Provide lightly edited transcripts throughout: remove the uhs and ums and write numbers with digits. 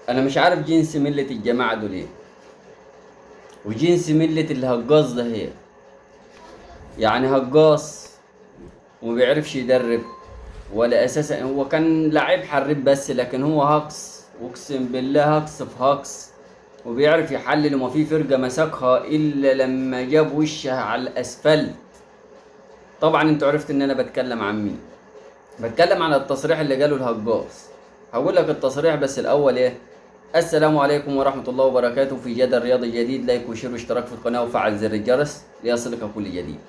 انا مش عارف جنس ملة الجماعة دول ايه، وجنس ملة الهجاص ده هي. يعني هجاص وما بيعرفش يدرب، ولا اساسا هو كان لعيب حريف بس، لكن هو هكس، اقسم بالله هكس في هكس. وبيعرف يحلل، وما في فرقة مسكها الا لما جاب وشها على الاسفلت. طبعا انتوا عرفت ان انا بتكلم عن مين. بتكلم عن التصريح اللي قاله الهجاص. هقول لك التصريح بس الاول ايه. السلام عليكم ورحمة الله وبركاته. في جدل رياضي جديد، لايك وشير واشتراك في القناة وفعل زر الجرس ليصلك كل جديد.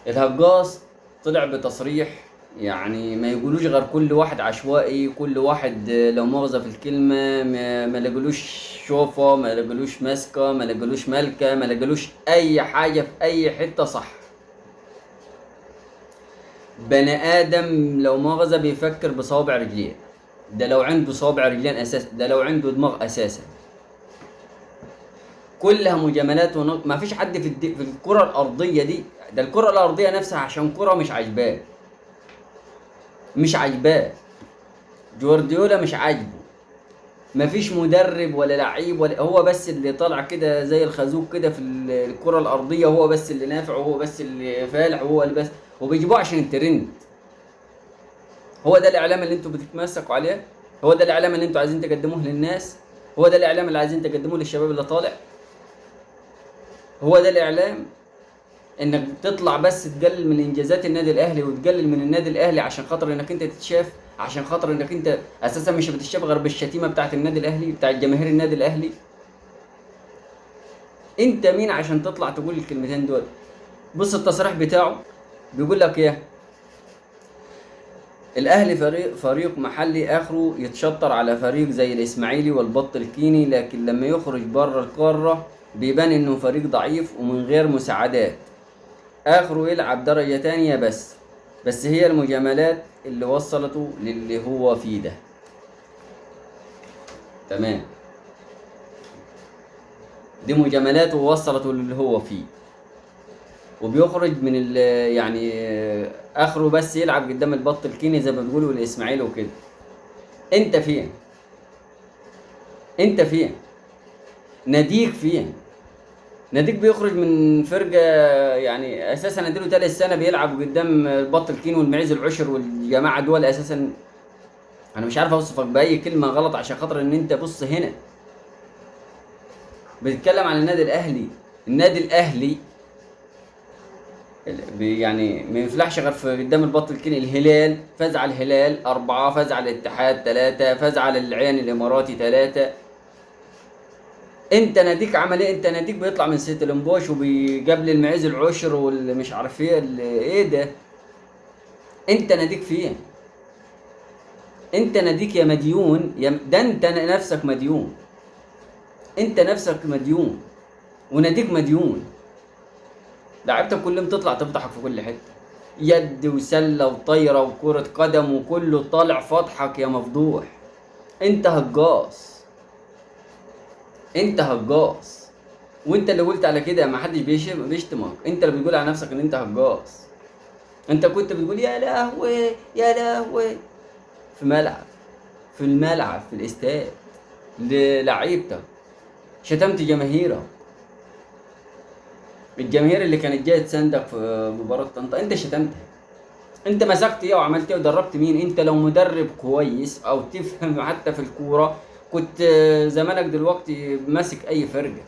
الهجاص طلع بتصريح، يعني ما يقولوش غير كل واحد عشوائي، كل واحد لو مؤاخذة في الكلمة ما لقلوش شوفة، ما لقلوش ماسكة، ما لقلوش ملكة، ما لقلوش أي حاجة في أي حتة صح. بني آدم لو مؤاخذة بيفكر بصوابع رجليه. ده لو عنده صوابع رجلين أساسا، ده لو عنده دماغ أساسا. كلها مجاملات ما فيش حد في الكرة الأرضية دي. ده الكرة الأرضية نفسها عشان كرة مش عاجباه. مش عاجباه. جوارديولا مش عاجبه. مفيش مدرب ولا لعيب، ولا هو بس اللي طالع كده زي الخازوق كده في الكرة الأرضية. هو بس اللي نافع، وهو بس اللي فالح، وهو اللي بس. وبيجيبوه عشان الترند. هو ده الإعلام اللي انتوا بتتمسكوا عليه؟ هو ده الإعلام اللي انتوا عايزين تقدموه للناس؟ هو ده الإعلام اللي عايزين تقدموه للشباب اللي طالع؟ هو ده الإعلام؟ انك تطلع بس تقلل من انجازات النادي الاهلي، وتقلل من النادي الاهلي عشان خاطر انك انت تتشاف، عشان خاطر انك انت اساسا مش بتتشاف غير بالشتيمه بتاعت النادي الاهلي، بتاعت جماهير النادي الاهلي. انت مين عشان تطلع تقول الكلمتين دول؟ بص التصريح بتاعه. بيقول لك ايه. الاهلي فريق محلي، اخره يتشطر على فريق زي الاسماعيلي والبط الكيني، لكن لما يخرج بره القاره بيبان انه فريق ضعيف ومن غير مساعدات. اخره يلعب درجة تانية بس هي المجاملات اللي وصلته للي هو فيه ده. تمام. دي مجاملات ووصلته للي هو فيه. وبيخرج من يعني اخره بس يلعب قدام البط الكيني زي ما بيقولوا الاسماعيلي وكده. انت فين؟ انت فين؟ ناديك فين؟ ناديك بيخرج من فرقة، يعني اساسا اديله 3 سنة بيلعب قدام البط الكيني والمعز العشر والجماعة دول اساسا. انا مش عارف اوصفك باي كلمه غلط عشان خاطر ان انت بص هنا. بتتكلم عن النادي الاهلي. النادي الاهلي يعني ما يفلحش غير في قدام البط الكيني. الهلال فاز على الهلال 4، فاز على الاتحاد 3، فاز على العين الاماراتي 3. انت ناديك عمل ايه؟ انت ناديك بيطلع من ستيلنبوش وبيقابل المعز العشر واللي مش عارف ايه ايه ده. انت ناديك فين؟ انت ناديك يا مديون، ده انت نفسك مديون. انت نفسك مديون وناديك مديون. لعيبتك كلهم تطلع تفضحك في كل حته. يد وسله وطايره وكره قدم وكله طالع فضحك يا مفضوح. انت هجاص. انت هجاص. وانت اللي قلت على كده، ما حدش بيشتمك. انت اللي بتقول على نفسك ان انت هجاص. انت كنت بتقول يا لهوي يا لهوي في ملعب، في الملعب، في الاستاد للعيبتك. شتمت جماهيرك. الجماهير اللي كانت جايه تساندك في مباراه طنطا انت شتمتها. انت مسكت ايه وعملت ايه ودربت مين؟ انت لو مدرب كويس او تفهم حتى في الكوره كنت زمانك دلوقتي ماسك اي فرقه.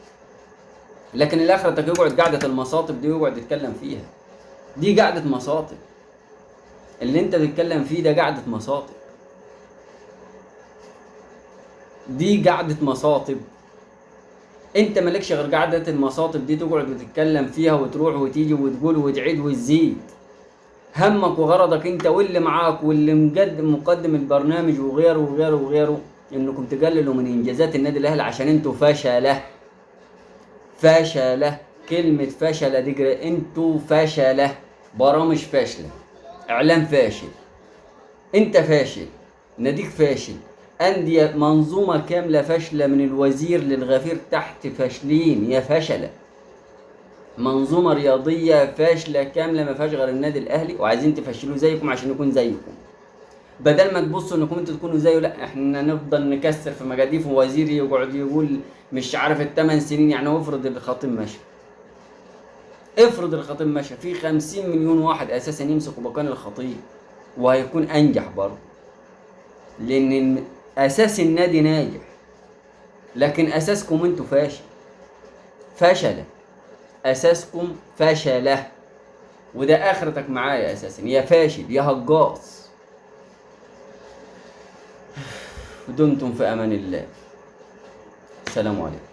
لكن الاخرتك يقعد قاعده المصاطب دي ويقعد يتكلم فيها. دي قاعده مصاطب. اللي انت بتتكلم فيه ده قاعده مصاطب. دي قاعده مصاطب. انت مالكش غير قاعده المصاطب دي تقعد وتتكلم فيها وتروح وتيجي وتقول وتعيد وتزيد. همك وغرضك انت واللي معاك واللي مقدم البرنامج وغيره وغيره وغيره انكم تقللوا من انجازات النادي الاهلي عشان انتوا فشله. فشله. كلمه فشله دي انتوا فشله. برامج فاشله. اعلام فاشل. انت فاشل. ناديك فاشل. انديه منظومه كامله فاشله من الوزير للغفير تحت فاشلين يا فشله. منظومه رياضيه فاشله كامله ما فيهاش غير النادي الاهلي، وعايزين تفشلوه زيكم عشان يكون زيكم. بدل ما تبصوا انكم انتوا تكونوا زيه، لا احنا نفضل نكسر في مجاديف، ووزير يقعد يقول مش عارف الثمان سنين. يعني هو افرض الخطيب مشى، افرض الخطيب مشى، في 50 مليون واحد اساسا يمسكوا مكان الخطيب وهيكون انجح برضه، لان اساس النادي ناجح، لكن اساسكم انتوا فاشل، فشله، اساسكم فشله. وده اخرتك معايا اساسا، يا فاشل يا هجاص. دمتم في امان الله. السلام عليكم.